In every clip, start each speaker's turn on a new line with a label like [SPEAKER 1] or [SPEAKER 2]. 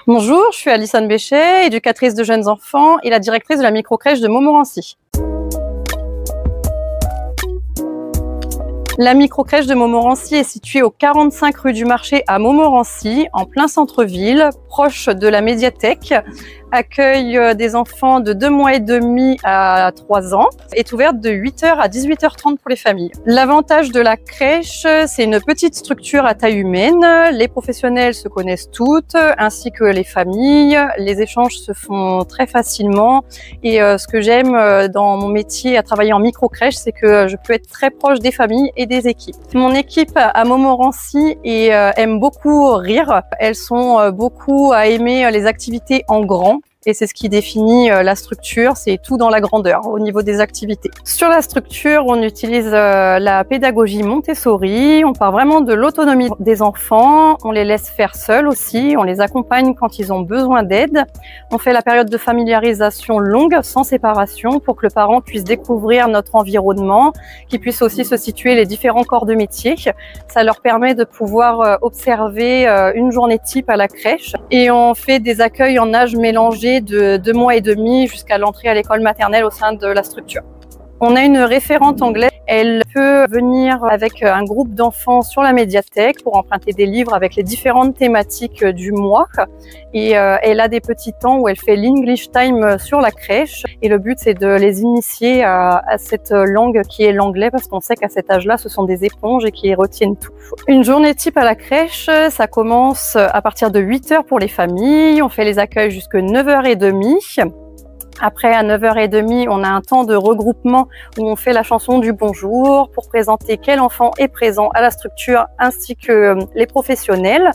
[SPEAKER 1] Bonjour, je suis Alison Béchet, éducatrice de jeunes enfants et la directrice de la microcrèche de Montmorency. La microcrèche de Montmorency est située au 45 rue du Marché à Montmorency, en plein centre-ville, proche de la médiathèque. Accueille des enfants de 2 mois et demi à 3 ans, est ouverte de 8h à 18h30 pour les familles. L'avantage de la crèche, c'est une petite structure à taille humaine. Les professionnels se connaissent toutes, ainsi que les familles. Les échanges se font très facilement. Et ce que j'aime dans mon métier à travailler en micro-crèche, c'est que je peux être très proche des familles et des équipes. Mon équipe à Montmorency aime beaucoup rire. Elles sont beaucoup à aimer les activités en grand. Et c'est ce qui définit la structure, c'est tout dans la grandeur au niveau des activités. Sur la structure, on utilise la pédagogie Montessori, on part vraiment de l'autonomie des enfants, on les laisse faire seuls aussi, on les accompagne quand ils ont besoin d'aide. On fait la période de familiarisation longue, sans séparation, pour que le parent puisse découvrir notre environnement, qu'il puisse aussi se situer les différents corps de métier. Ça leur permet de pouvoir observer une journée type à la crèche. Et on fait des accueils en âge mélangé de 2 mois et demi jusqu'à l'entrée à l'école maternelle au sein de la structure. On a une référente anglaise. Elle peut venir avec un groupe d'enfants sur la médiathèque pour emprunter des livres avec les différentes thématiques du mois. Et elle a des petits temps où elle fait l'English Time sur la crèche. Et le but, c'est de les initier à cette langue qui est l'anglais, parce qu'on sait qu'à cet âge-là, ce sont des éponges et qui retiennent tout. Une journée type à la crèche, ça commence à partir de 8h pour les familles. On fait les accueils jusqu'à 9h30. Après, à 9h30, on a un temps de regroupement où on fait la chanson du bonjour pour présenter quel enfant est présent à la structure ainsi que les professionnels.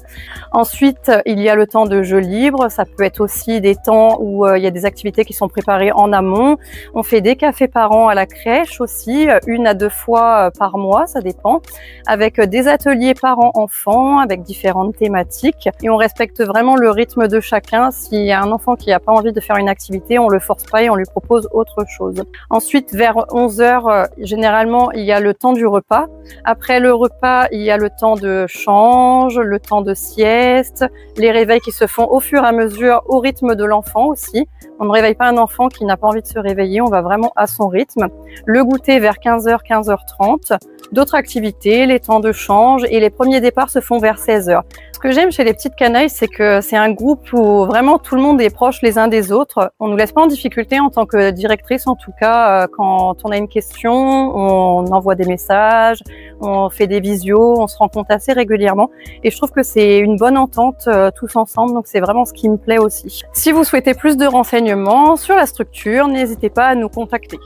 [SPEAKER 1] Ensuite, il y a le temps de jeu libre. Ça peut être aussi des temps où il y a des activités qui sont préparées en amont. On fait des cafés parents à la crèche aussi, 1 à 2 fois par mois, ça dépend, avec des ateliers parents-enfants avec différentes thématiques. Et on respecte vraiment le rythme de chacun. S'il y a un enfant qui n'a pas envie de faire une activité, on le force pas et on lui propose autre chose. Ensuite, vers 11h, généralement, il y a le temps du repas. Après le repas, il y a le temps de change, le temps de sieste, les réveils qui se font au fur et à mesure au rythme de l'enfant aussi. On ne réveille pas un enfant qui n'a pas envie de se réveiller, on va vraiment à son rythme. Le goûter vers 15h, 15h30. D'autres activités, les temps de change et les premiers départs se font vers 16h. Ce que j'aime chez les petites canailles, c'est que c'est un groupe où vraiment tout le monde est proche les uns des autres. On ne nous laisse pas en difficulté en tant que directrice, en tout cas, quand on a une question, on envoie des messages, on fait des visios, on se rencontre assez régulièrement. Et je trouve que c'est une bonne entente tous ensemble, donc c'est vraiment ce qui me plaît aussi. Si vous souhaitez plus de renseignements sur la structure, n'hésitez pas à nous contacter.